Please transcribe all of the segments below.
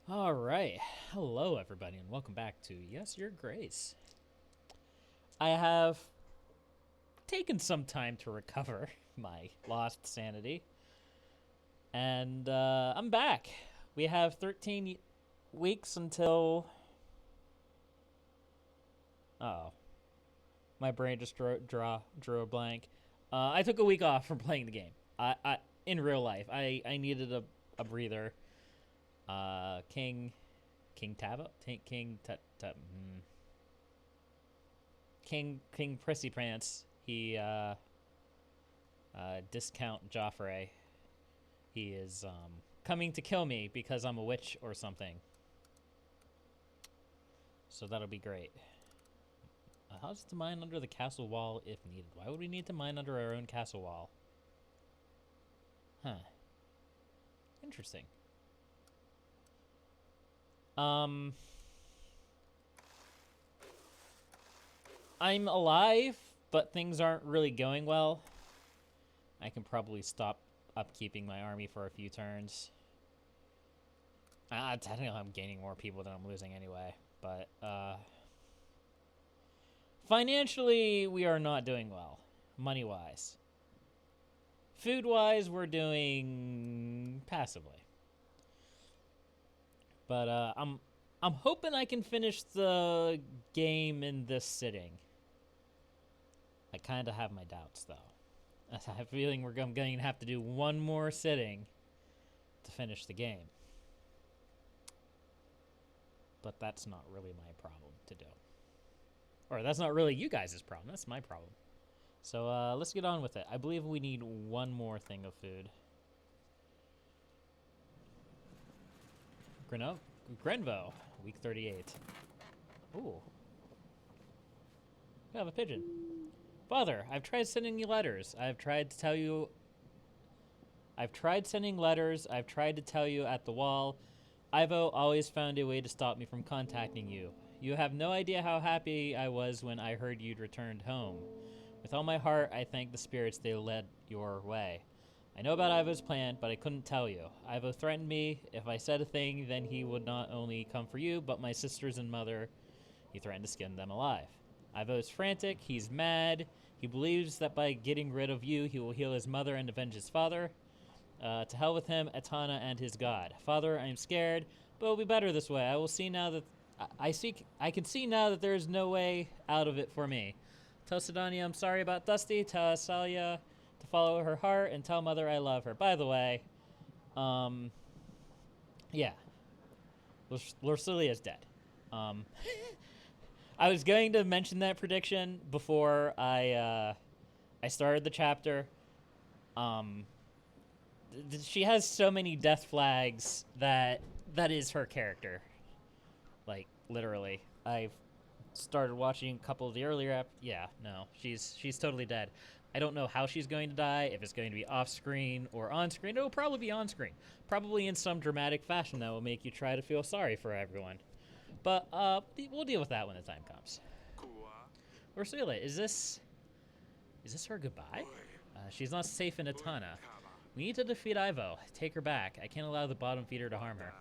All right. Hello, everybody, and welcome back to Yes, Your Grace. I have taken some time to recover my lost sanity, and I'm back. We have 13 weeks until. Oh, my brain just drew a blank. I took a week off from playing the game. I in real life, I needed a breather. King Tavo? King Prissy Pants. He discount Joffrey. He is coming to kill me because I'm a witch or something. So that'll be great. How's to mine under the castle wall if needed? Why would we need to mine under our own castle wall? Huh. Interesting. I'm alive, but things aren't really going well. I can probably stop upkeeping my army for a few turns. Technically, I'm gaining more people than I'm losing anyway. But financially, we are not doing well, money-wise. Food-wise, we're doing passively. But I'm hoping I can finish the game in this sitting. I kind of have my doubts, though. I have a feeling we're going to have to do one more sitting to finish the game. But that's not really my problem to do. Or that's not really you guys' problem. That's my problem. So let's get on with it. I believe we need one more thing of food. Grenville, week 38. Ooh. We have a pigeon. Father, I've tried sending you letters. I've tried sending letters. I've tried to tell you at the wall. Ivo always found a way to stop me from contacting you. You have no idea how happy I was when I heard you'd returned home. With all my heart, I thank the spirits they led your way. I know about Ivo's plan, but I couldn't tell you. Ivo threatened me. If I said a thing, then he would not only come for you, but my sisters and mother. He threatened to skin them alive. Ivo is frantic. He's mad. He believes that by getting rid of you, he will heal his mother and avenge his father. To hell with him, Etana and his god. Father, I am scared, but it'll be better this way. I will see now that I can see now that there is no way out of it for me. Tell Sidonia I'm sorry about Dusty. Tell Asalia to follow her heart, and tell Mother I love her. By the way, yeah, Lorsilia is dead. I was going to mention that prediction before I started the chapter. She has so many death flags that is her character. Like literally, I've started watching a couple of the earlier yeah, no, she's totally dead. I don't know how she's going to die, if it's going to be off screen or on screen. It'll probably be on screen, probably in some dramatic fashion that will make you try to feel sorry for everyone. But we'll deal with that when the time comes. Ursula, is this her goodbye? She's not safe in Etana. We need to defeat Ivo. Take her back. I can't allow the bottom feeder to harm her.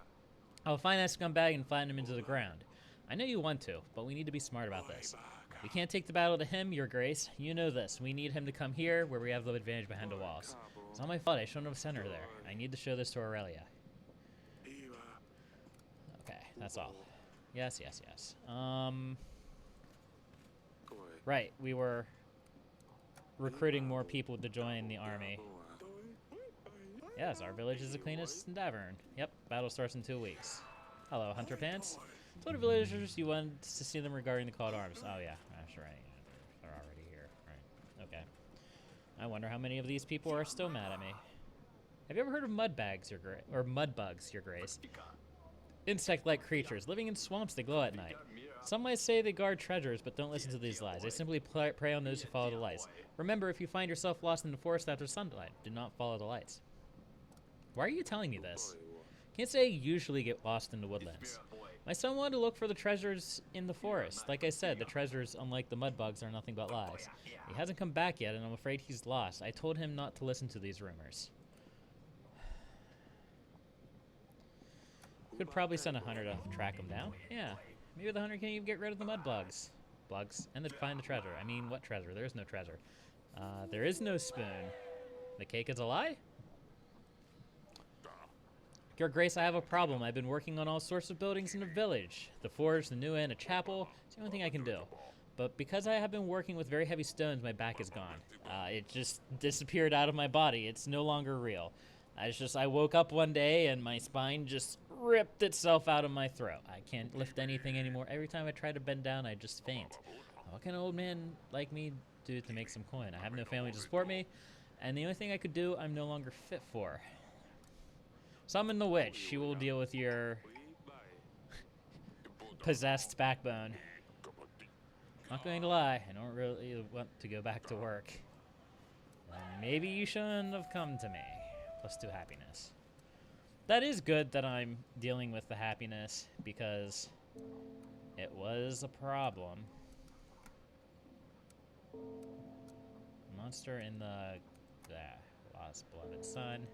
I'll find that scumbag and flatten him into the ground. I know you want to, but we need to be smart about this. We can't take the battle to him, Your Grace. You know this. We need him to come here, where we have the advantage behind the walls. It's not my fault. I shouldn't have sent her there. I need to show this to Aurelia. Okay, that's all. Yes. Right, we were recruiting more people to join the army. Yes, our village is the cleanest in Davern. Yep, battle starts in 2 weeks. Hello, Hunter Pants. Told the villagers you wanted to see them regarding the call to arms. Oh yeah, that's right. They're already here. Right. Okay. I wonder how many of these people are still mad at me. Have you ever heard of mudbugs, Your Grace? Insect-like creatures living in swamps that glow at night. Some might say they guard treasures, but don't listen to these lies. They simply prey on those who follow the lights. Remember, if you find yourself lost in the forest after sunlight, do not follow the lights. Why are you telling me this? Can't say I usually get lost in the woodlands. My son wanted to look for the treasures in the forest. Like I said, the treasures, unlike the mudbugs, are nothing but lies. He hasn't come back yet, and I'm afraid he's lost. I told him not to listen to these rumors. Could probably send a hunter to track them down. Yeah. Maybe the hunter can even get rid of the mud bugs. And then find the treasure. I mean, what treasure? There is no treasure. There is no spoon. The cake is a lie? Your Grace, I have a problem. I've been working on all sorts of buildings in the village. The forge, the new inn, a chapel. It's the only thing I can do. But because I have been working with very heavy stones, my back is gone. It just disappeared out of my body. It's no longer real. I woke up one day and my spine just ripped itself out of my throat. I can't lift anything anymore. Every time I try to bend down, I just faint. What can an old man like me do to make some coin? I have no family to support me, and the only thing I could do, I'm no longer fit for. Summon the witch. She will deal with your possessed backbone. Not going to lie, I don't really want to go back to work. Maybe you shouldn't have come to me. +2 happiness. That is good that I'm dealing with the happiness, because it was a problem. Monster in the lost beloved son.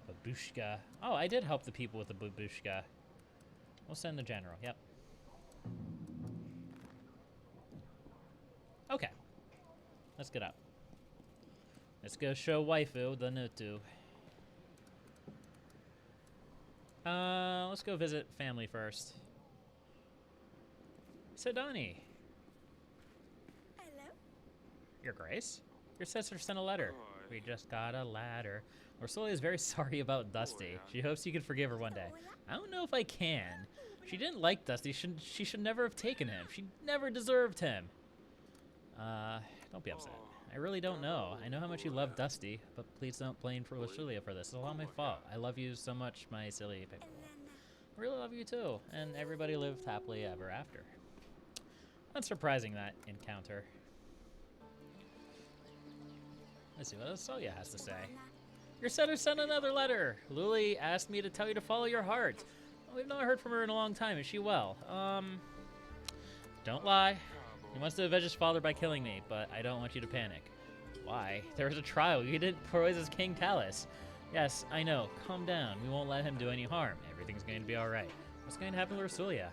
Babushka. Oh, I did help the people with the babushka. We'll send the general. Yep. Okay. Let's get up. Let's go show waifu the Nutu. Let's go visit family first. Sidani. Hello. Your Grace? Your sister sent a letter. We just got a ladder. Ursula is very sorry about Dusty. She hopes you can forgive her one day. I don't know if I can. She didn't like Dusty. She should never have taken him. She never deserved him. Don't be upset. I really don't know. I know how much you love Dusty, but please don't blame for Lucilia for this. It's all my fault. I love you so much, my silly pig. I really love you too, and everybody lived happily ever after. Unsurprising, that encounter. Let's see what Solia has to say. Your setter sent another letter. Luli asked me to tell you to follow your heart. We've not heard from her in a long time. Is she well? Don't lie. He wants to avenge his father by killing me, but I don't want you to panic. Why? There was a trial. You didn't poison King Talus. Yes, I know. Calm down. We won't let him do any harm. Everything's going to be alright. What's going to happen to Ursulia?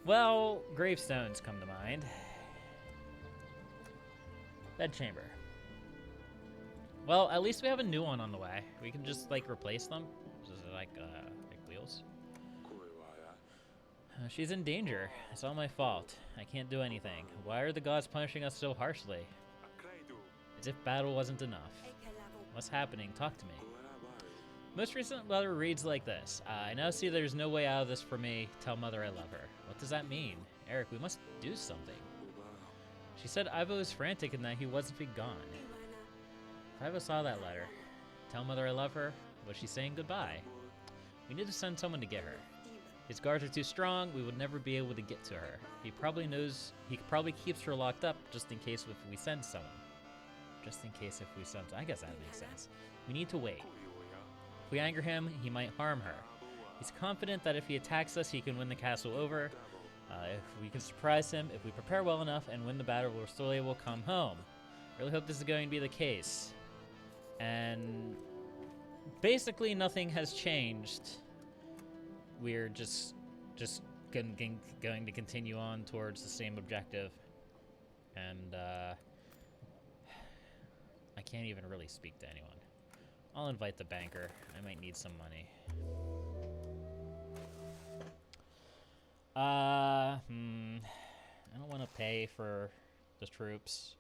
Well, gravestones come to mind. Bedchamber. Well, at least we have a new one on the way. We can just, like, replace them. Just like wheels. She's in danger. It's all my fault. I can't do anything. Why are the gods punishing us so harshly? As if battle wasn't enough. What's happening? Talk to me. Most recent letter reads like this. I now see there's no way out of this for me. Tell Mother I love her. What does that mean? Eric, we must do something. She said Ivo was frantic and that he wasn't be gone. If Ivo saw that letter, tell Mother I love her, was she saying goodbye? We need to send someone to get her. His guards are too strong, we would never be able to get to her. He probably keeps her locked up just in case if we send someone. Just in case if we send, I guess that makes sense. We need to wait. If we anger him, he might harm her. He's confident that if he attacks us, he can win the castle over. If we can surprise him, if we prepare well enough and win the battle, Ursulia will come home. Really hope this is going to be the case. And basically nothing has changed. We're just going to continue on towards the same objective. And I can't even really speak to anyone. I'll invite the banker. I might need some money. I don't want to pay for the troops.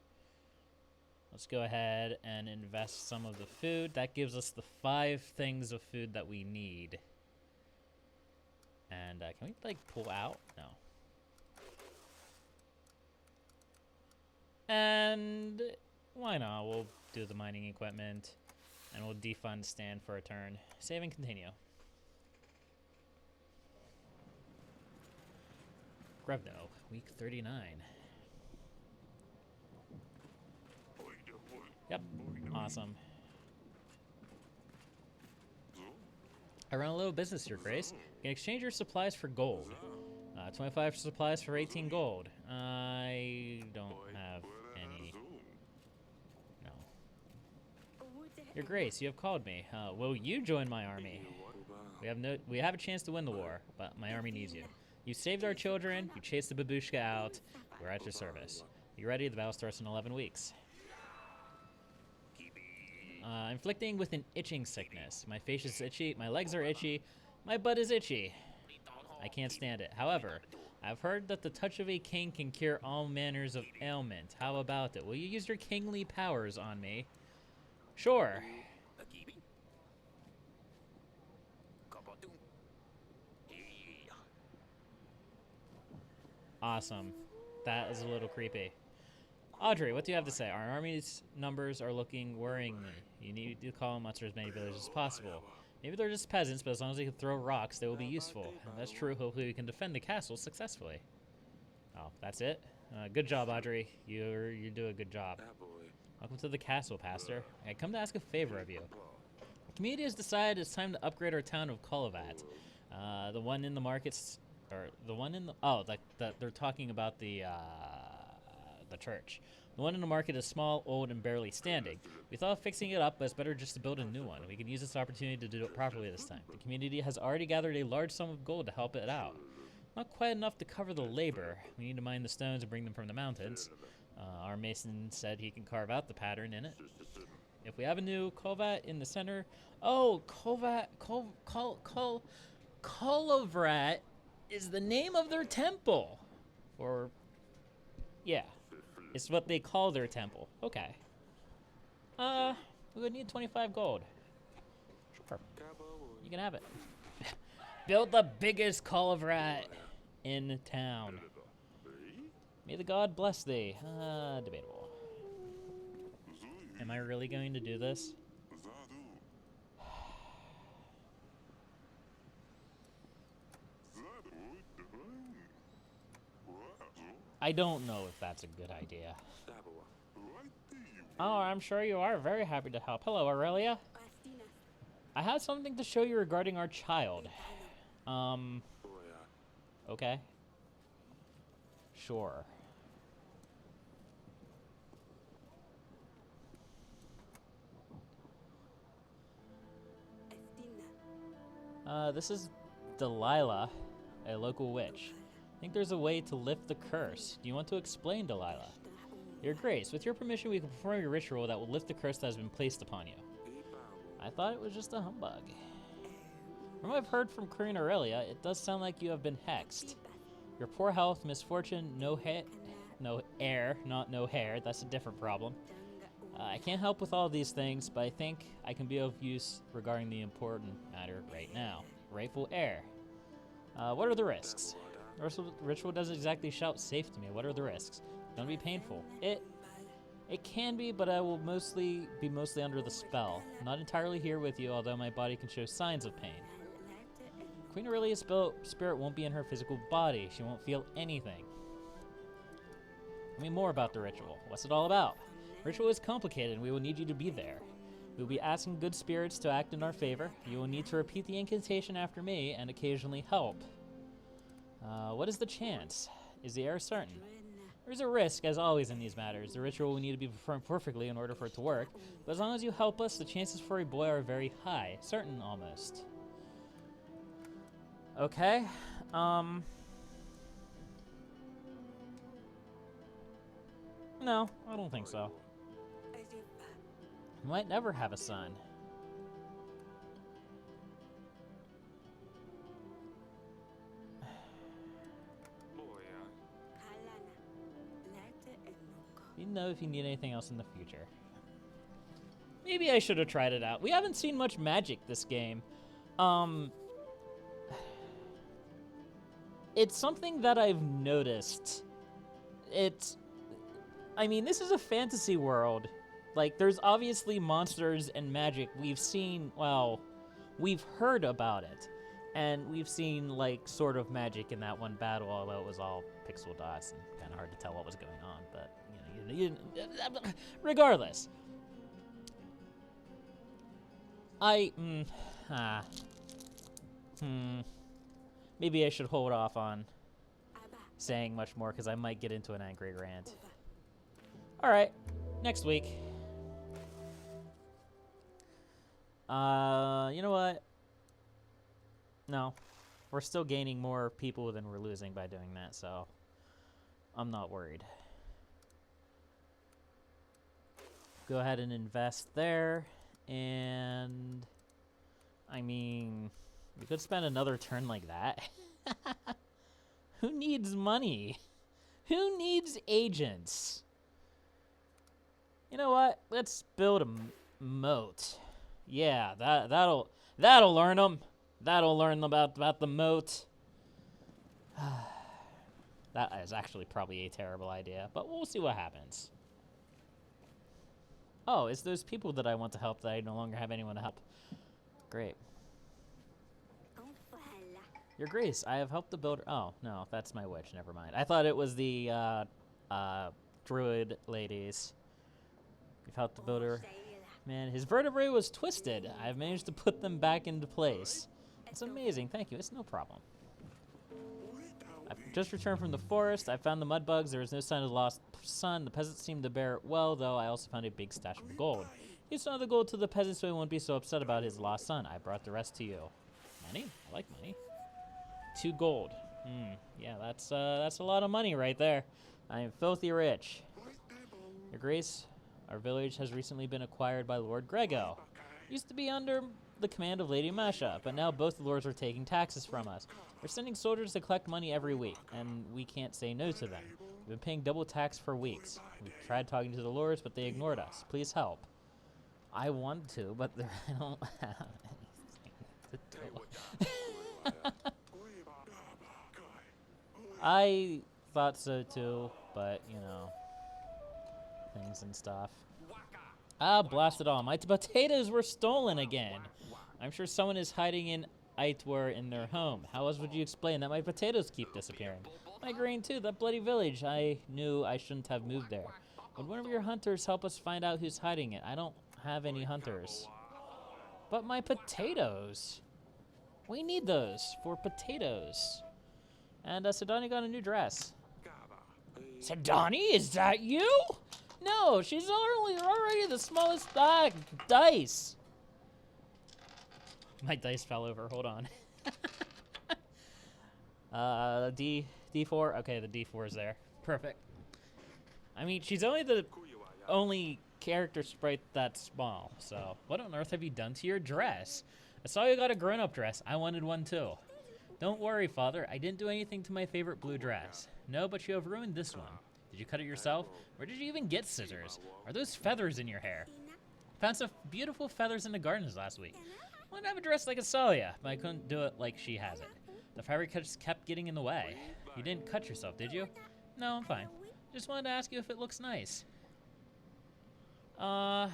Let's go ahead and invest some of the food. That gives us the 5 things of food that we need. And can we, like, pull out? No. And why not? We'll do the mining equipment, and we'll defund stand for a turn. Save and continue. Grenville, week 39. Yep, awesome. I run a little business, Your Grace. You can exchange your supplies for gold. 25 supplies for 18 gold. I don't have any. No. Your Grace, you have called me. Will you join my army? We have a chance to win the war, but my army needs you. You saved our children. You chased the babushka out. We're at your service. You ready? The battle starts in 11 weeks. Inflicting with an itching sickness. My face is itchy. My legs are itchy. My butt is itchy. I can't stand it. However, I've heard that the touch of a king can cure all manners of ailment. How about it? Will you use your kingly powers on me? Sure. Awesome. That is a little creepy. Audrey, what do you have to say? Our army's numbers are looking worryingly. You need to call and muster as many villages as possible. Maybe they're just peasants, but as long as they can throw rocks, they will be useful. And that's true. Hopefully we can defend the castle successfully. Oh, that's it? Good job, Audrey. You do a good job. Welcome to the castle, Pastor. I come to ask a favor of you. The community has decided it's time to upgrade our town of Kolavat. The one in the markets, or the one in the, oh, they're talking about the church. The one in the market is small, old, and barely standing. We thought of fixing it up, but it's better just to build a new one. We can use this opportunity to do it properly this time. The community has already gathered a large sum of gold to help it out. Not quite enough to cover the labor. We need to mine the stones and bring them from the mountains. Our mason said he can carve out the pattern in it. If we have a new Kovat in the center... Oh, Kolovrat is the name of their temple. Or... yeah. It's what they call their temple. Okay. We would need 25 gold. Sure. You can have it. Build the biggest Kolovrat in town. May the god bless thee. Debatable. Am I really going to do this? I don't know if that's a good idea. Oh, I'm sure you are very happy to help. Hello, Aurelia. I have something to show you regarding our child. Okay. Sure. This is Delilah, a local witch. I think there's a way to lift the curse. Do you want to explain, Delilah? Your Grace, with your permission, we can perform a ritual that will lift the curse that has been placed upon you. I thought it was just a humbug. From what I've heard from Queen Aurelia, it does sound like you have been hexed. Your poor health, misfortune, no hair, not no hair, that's a different problem. I can't help with all these things, but I think I can be of use regarding the important matter right now. Rightful heir. What are the risks? The ritual doesn't exactly shout safe to me. What are the risks? Gonna be painful. It can be, but I will be mostly under the spell. I'm not entirely here with you, although my body can show signs of pain. Queen Aurelia's spirit won't be in her physical body. She won't feel anything. Tell me more about the ritual. What's it all about? The ritual is complicated, and we will need you to be there. We will be asking good spirits to act in our favor. You will need to repeat the incantation after me and occasionally help. What is the chance? Is the heir certain? There's a risk, as always in these matters. The ritual will need to be performed perfectly in order for it to work, but as long as you help us, the chances for a boy are very high. Certain, almost. Okay, no, I don't think so. You might never have a son. You know if you need anything else in the future. Maybe I should have tried it out. We haven't seen much magic this game. It's something that I've noticed. I mean, this is a fantasy world. Like, there's obviously monsters and magic. We've seen, well, we've heard about it. And we've seen, like, sort of magic in that one battle, although it was all pixel dots and kind of hard to tell what was going on. But, regardless. Maybe I should hold off on saying much more, because I might get into an angry rant. Alright, next week. You know what? No. We're still gaining more people than we're losing by doing that, so I'm not worried. Go ahead and invest there, and I mean, we could spend another turn like that. Who needs money? Who needs agents? You know what? Let's build a moat. Yeah, that'll learn them. That'll learn them about the moat. That is actually probably a terrible idea, but we'll see what happens. Oh, it's those people that I want to help that I no longer have anyone to help. Great. Your Grace, I have helped the builder. Oh, no, that's my witch. Never mind. I thought it was the druid ladies. You've helped the builder. Man, his vertebrae was twisted. I've managed to put them back into place. It's amazing. Thank you. It's no problem. I've just returned from the forest. I found the mud bugs. There was no sign of the lost son. The peasants seemed to bear it well, though. I also found a big stash of gold. He sent the gold to the peasants so he won't be so upset about his lost son. I brought the rest to you. Money? I like money. 2 gold. Yeah, that's a lot of money right there. I am filthy rich. Your Grace, our village has recently been acquired by Lord Grego. Used to be under the command of Lady Masha, but now both the lords are taking taxes from us. They're sending soldiers to collect money every week, and we can't say no to them. We've been paying double tax for weeks. We've tried talking to the lords, but they ignored us. Please help. I want to, but I don't have anything to do. I thought so too, but, you know, things and stuff. Ah, blast it all. My potatoes were stolen again. I'm sure someone is hiding in Eitwer in their home. How else would you explain that my potatoes keep disappearing? My grain too, that bloody village. I knew I shouldn't have moved there. Would one of your hunters help us find out who's hiding it? I don't have any hunters. But my potatoes. We need those for potatoes. And Sidani got a new dress. Sidani, is that you? No, she's already the smallest dice. My dice fell over. Hold on. D4. Okay, the D4 is there. Perfect. I mean, she's only the only character sprite that's small. So, what on earth have you done to your dress? I saw you got a grown-up dress. I wanted one too. Don't worry, Father. I didn't do anything to my favorite blue dress. No, but you have ruined this one. Did you cut it yourself? Where did you even get scissors? Are those feathers in your hair? Found some beautiful feathers in the gardens last week. I wanted to have a dress like Asalia, but I couldn't do it like she has it. The fabric just kept getting in the way. You didn't cut yourself, did you? No, I'm fine. Just wanted to ask you if it looks nice. No,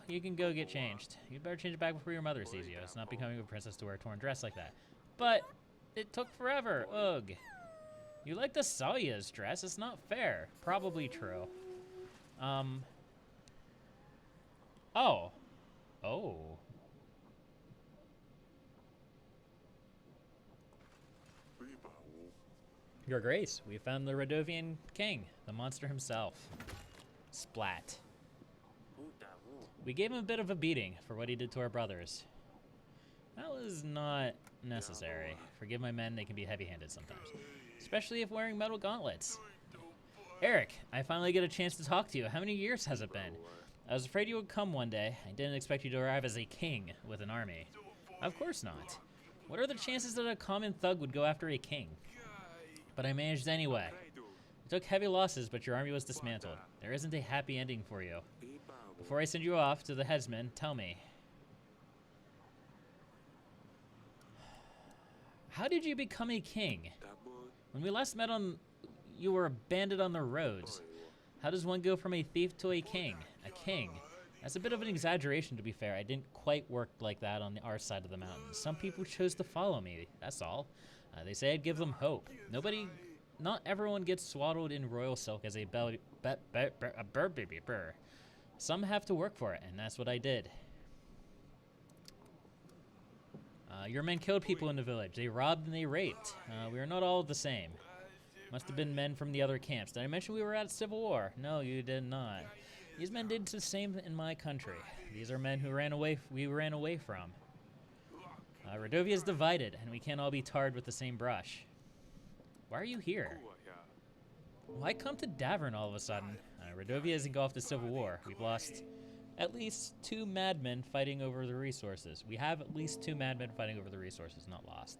you can go get changed. You better change it back before your mother sees you. It's not becoming a princess to wear a torn dress like that. But it took forever. Ugh. You liked Asalia's dress. It's not fair. Probably true. Oh. Oh. Your Grace, we found the Radovian king, the monster himself. Splat. We gave him a bit of a beating for what he did to our brothers. That was not necessary. Forgive my men, they can be heavy-handed sometimes. Especially if wearing metal gauntlets. Eric, I finally get a chance to talk to you. How many years has it been? I was afraid you would come one day. I didn't expect you to arrive as a king with an army. Of course not. What are the chances that a common thug would go after a king? But I managed anyway. You took heavy losses, but your army was dismantled. There isn't a happy ending for you. Before I send you off to the headsman, tell me. How did you become a king? When we last met you were a bandit on the roads. How does one go from a thief to a king? A king. That's a bit of an exaggeration, to be fair. I didn't quite work like that on our side of the mountain. Some people chose to follow me, that's all. They say I'd give them hope. Not everyone gets swaddled in royal silk as a burr. Some have to work for it, and that's what I did. Your men killed people in the village. They robbed and they raped. We are not all the same. Must have been men from the other camps. Did I mention we were at Civil War? No, you did not. These men did the same in my country. These are men who we ran away from. Rodovia is divided, and we can't all be tarred with the same brush. Why are you here? Why come to Davern all of a sudden? Rodovia is engulfed in Civil War. We've lost at least 2 madmen fighting over the resources. We have at least 2 madmen fighting over the resources, not lost.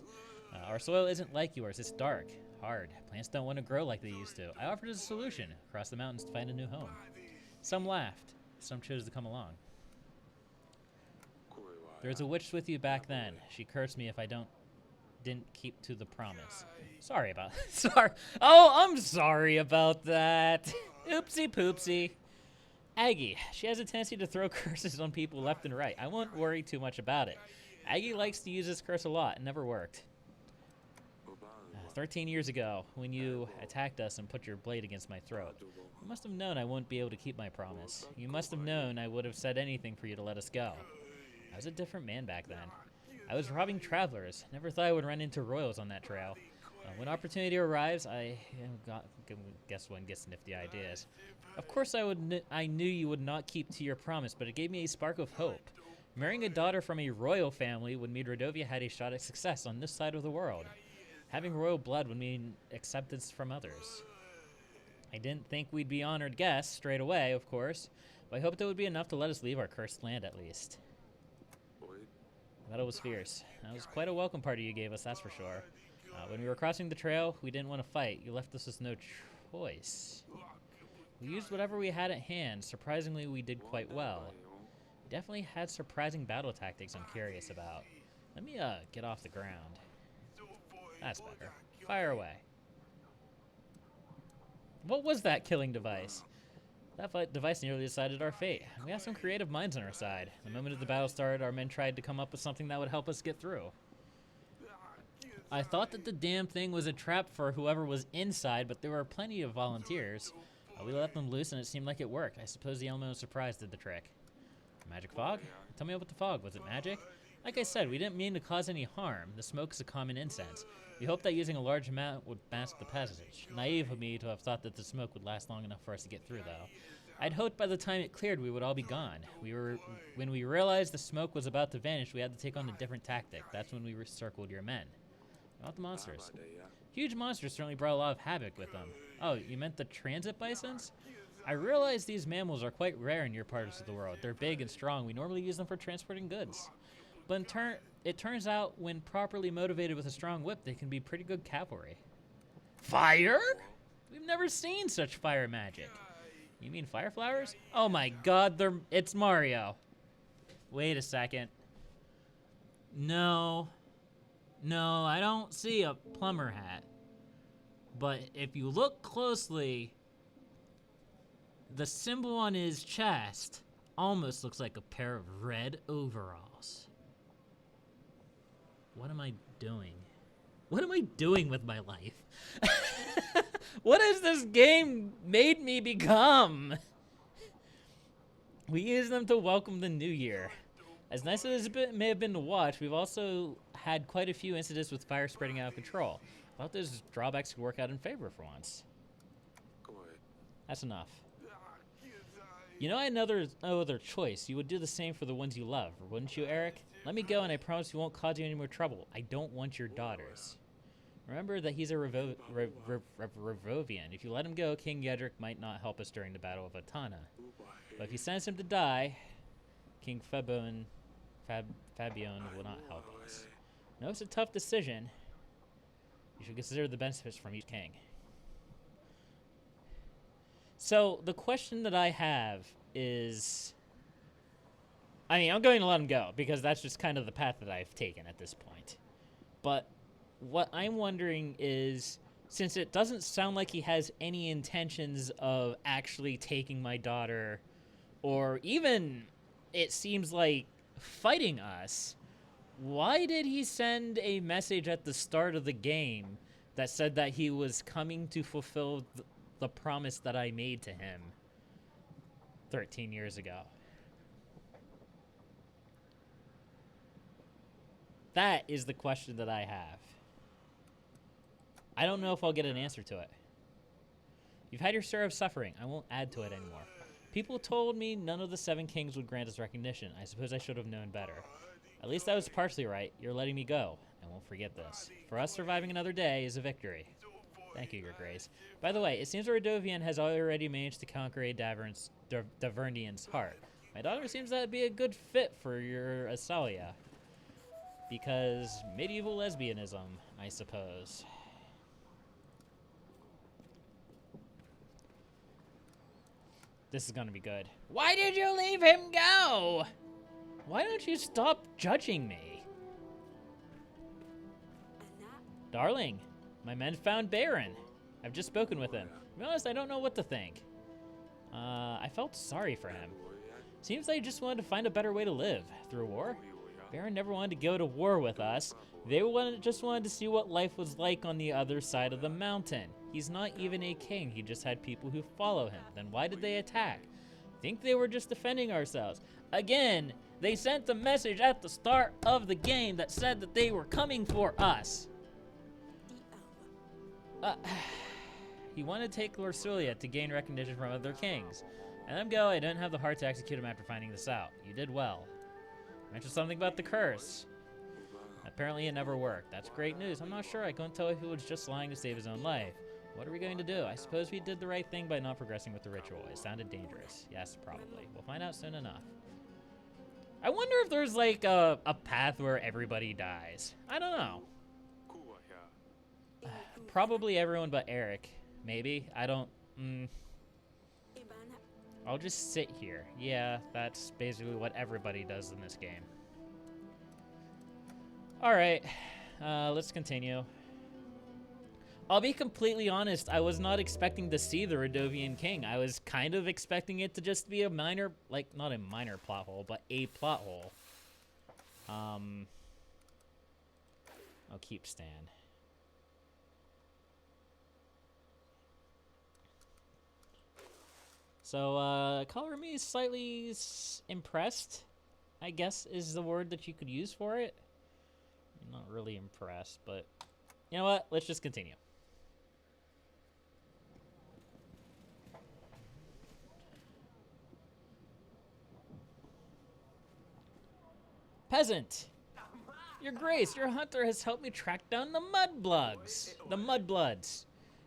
Our soil isn't like yours. It's dark, hard. Plants don't want to grow like they used to. I offered a solution. Cross the mountains to find a new home. Some laughed. Some chose to come along. There was a witch with you back then. She cursed me if I didn't keep to the promise. Sorry about that. Sorry. Oh, I'm sorry about that. Oopsie poopsie. Aggie, she has a tendency to throw curses on people left and right. I won't worry too much about it. Aggie likes to use this curse a lot. It never worked. 13 years ago, when you attacked us and put your blade against my throat, you must have known I wouldn't be able to keep my promise. You must have known I would have said anything for you to let us go. I was a different man back then. I was robbing travelers. Never thought I would run into royals on that trail. When opportunity arrives, guess one gets nifty ideas. Of course I knew you would not keep to your promise, but it gave me a spark of hope. Marrying a daughter from a royal family would mean Rodovia had a shot at success on this side of the world. Having royal blood would mean acceptance from others. I didn't think we'd be honored guests straight away, of course, but I hoped it would be enough to let us leave our cursed land at least. The battle was fierce. That was quite a welcome party you gave us, that's for sure. When we were crossing the trail, we didn't want to fight. You left us with no choice. We used whatever we had at hand. Surprisingly, we did quite well. We definitely had surprising battle tactics I'm curious about. Let me get off the ground. That's better. Fire away. What was that killing device? That device nearly decided our fate. We have some creative minds on our side. The moment the battle started, our men tried to come up with something that would help us get through. I thought that the damn thing was a trap for whoever was inside, but there were plenty of volunteers. We let them loose and it seemed like it worked. I suppose the element of surprise did the trick. Magic fog? Tell me about the fog. Was it magic? Like I said, we didn't mean to cause any harm. The smoke is a common incense. We hoped that using a large amount would mask the passage. Naive of me to have thought that the smoke would last long enough for us to get through, though. I'd hoped by the time it cleared we would all be gone. When we realized the smoke was about to vanish, we had to take on a different tactic. That's when we circled your men. About the monsters. Huge monsters certainly brought a lot of havoc with them. Oh, you meant the transit bisons? I realize these mammals are quite rare in your parts of the world. They're big and strong. We normally use them for transporting goods. But it turns out when properly motivated with a strong whip, they can be pretty good cavalry. Fire? We've never seen such fire magic. You mean fire flowers? Oh my god, it's Mario. Wait a second. No, I don't see a plumber hat. But if you look closely, the symbol on his chest almost looks like a pair of red overalls. What am I doing? What am I doing with my life? What has this game made me become? We use them to welcome the new year. As nice as it may have been to watch, we've also had quite a few incidents with fire spreading out of control. I thought those drawbacks could work out in favor for once. That's enough. You know, I had no other choice. You would do the same for the ones you love, wouldn't you, Eric? Let me go and I promise we won't cause you any more trouble. I don't want your daughters. Remember that he's a Revovian. If you let him go, King Yedric might not help us during the Battle of Etana. But if you sentence him to die, King Fabian will not help us. No, it's a tough decision. You should consider the benefits from each king. So, the question that I have is... I mean, I'm going to let him go, because that's just kind of the path that I've taken at this point. But what I'm wondering is, since it doesn't sound like he has any intentions of actually taking my daughter, or even, it seems like, fighting us, why did he send a message at the start of the game that said that he was coming to fulfill the promise that I made to him 13 years ago? That is the question that I have. I don't know if I'll get an answer to it. You've had your share of suffering. I won't add to it anymore. People told me none of the 7 kings would grant us recognition. I suppose I should have known better. At least I was partially right. You're letting me go. I won't forget this. For us, surviving another day is a victory. Thank you, Your Grace. By the way, it seems Rodovian has already managed to conquer a Davernian's heart. My daughter seems to be a good fit for your Asalia. Because medieval lesbianism, I suppose. This is gonna be good. Why did you leave him go? Why don't you stop judging me? Darling, my men found Baron. I've just spoken with him. To be honest, I don't know what to think. I felt sorry for him. Seems like he just wanted to find a better way to live. Through war? Baron never wanted to go to war with us. They just wanted to see what life was like on the other side of the mountain. He's not even a king. He just had people who follow him. Then why did they attack? Think they were just defending ourselves. Again, they sent a message at the start of the game that said that they were coming for us. He wanted to take Lorsulia to gain recognition from other kings. And let him go. I didn't have the heart to execute him after finding this out. You did well. Mentioned something about the curse. Apparently it never worked. That's great news. I'm not sure. I couldn't tell if he was just lying to save his own life. What are we going to do? I suppose we did the right thing by not progressing with the ritual. It sounded dangerous. Yes, probably. We'll find out soon enough. I wonder if there's like a path where everybody dies. I don't know. Probably everyone but Eric. Maybe. I don't... I'll just sit here. Yeah, that's basically what everybody does in this game. Alright, let's continue. I'll be completely honest, I was not expecting to see the Rodovian king. I was kind of expecting it to just be a minor, like, not a minor plot hole, but a plot hole. I'll keep Stan. So, color me slightly impressed, I guess is the word that you could use for it. I'm not really impressed, but you know what? Let's just continue. Peasant! Your Grace, your hunter has helped me track down the Mudbloods.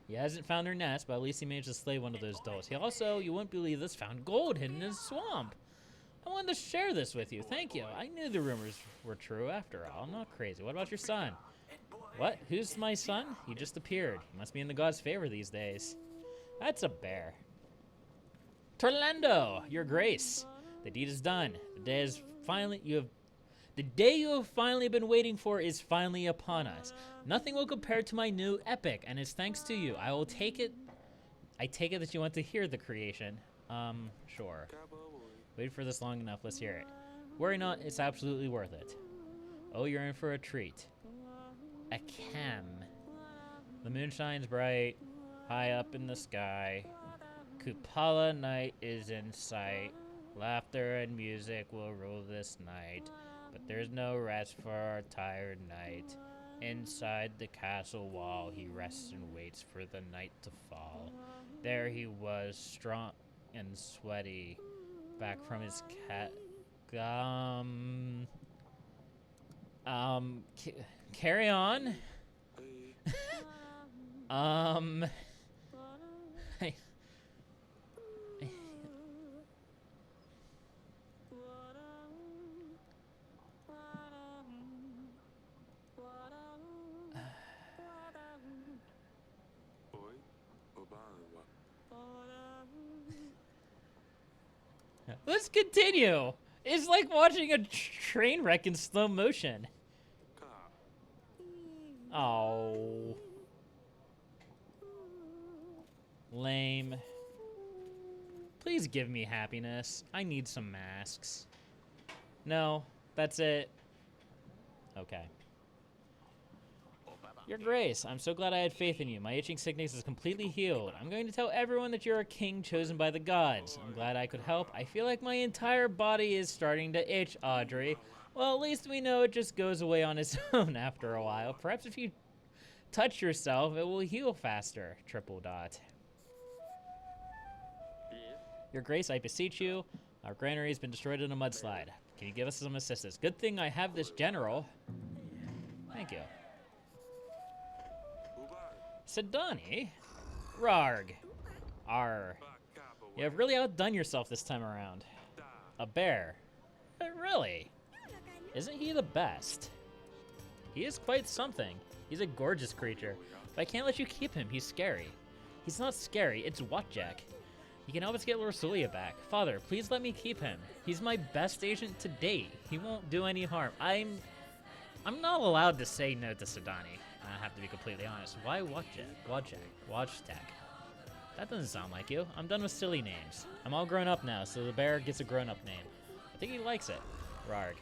He hasn't found their nest, but at least he managed to slay one of those dolls. He also, you wouldn't believe this, found gold hidden in a swamp. I wanted to share this with you. Thank you. I knew the rumors were true after all. I'm not crazy. What about your son? What? Who's my son? He just appeared. He must be in the gods' favor these days. That's a bear. Torlando, your Grace. The deed is done. The day you have finally been waiting for is finally upon us. Nothing will compare to my new epic, and it's thanks to you. I take it that you want to hear the creation. Sure. Wait for this long enough, let's hear it. Worry not, it's absolutely worth it. Oh, you're in for a treat. A cam. The moon shines bright, high up in the sky. Kupala night is in sight. Laughter and music will rule this night. But there's no rest for our tired knight. Inside the castle wall, he rests and waits for the night to fall. There he was, strong and sweaty, back from his carry on. Let's continue. It's like watching a train wreck in slow motion. Oh. Lame. Please give me happiness. I need some masks. No, that's it. Okay. Your Grace, I'm so glad I had faith in you. My itching sickness is completely healed. I'm going to tell everyone that you're a king chosen by the gods. I'm glad I could help. I feel like my entire body is starting to itch, Audrey. Well, at least we know it just goes away on its own after a while. Perhaps if you touch yourself, it will heal faster. Triple dot. Your Grace, I beseech you. Our granary has been destroyed in a mudslide. Can you give us some assistance? Good thing I have this general. Thank you. Sidani? Rarg. Arr. You have really outdone yourself this time around. A bear. Really? Isn't he the best? He is quite something. He's a gorgeous creature. But I can't let you keep him. He's scary. He's not scary. It's Wojtek. He can help us get Lorsulia back. Father, please let me keep him. He's my best agent to date. He won't do any harm. I'm not allowed to say no to Sidani. I have to be completely honest. Why Wojtek? That doesn't sound like you. I'm done with silly names. I'm all grown up now, so the bear gets a grown-up name. I think he likes it. Rarg.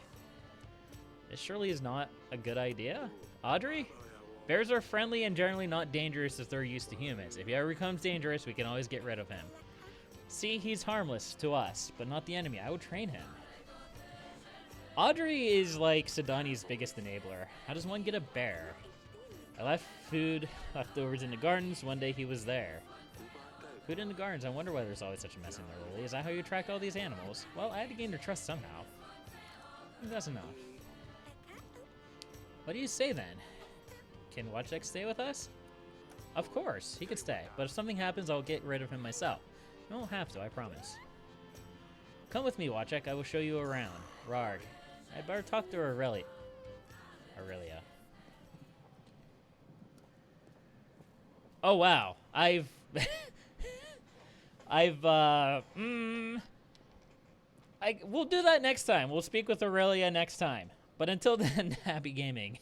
This surely is not a good idea. Audrey? Bears are friendly and generally not dangerous if they're used to humans. If he ever becomes dangerous, we can always get rid of him. See, he's harmless to us, but not the enemy. I would train him. Audrey is like Sidani's biggest enabler. How does one get a bear? I left food leftovers in the gardens. One day he was there. Food in the gardens. I wonder why there's always such a mess in there, really. Is that how you attract all these animals? Well, I had to gain their trust somehow. I think that's enough. What do you say, then? Can Wojtek stay with us? Of course, he could stay. But if something happens, I'll get rid of him myself. You won't have to, I promise. Come with me, Wojtek. I will show you around. Rarg. I'd better talk to Aurelia. Oh, wow. We'll do that next time. We'll speak with Aurelia next time. But until then, happy gaming.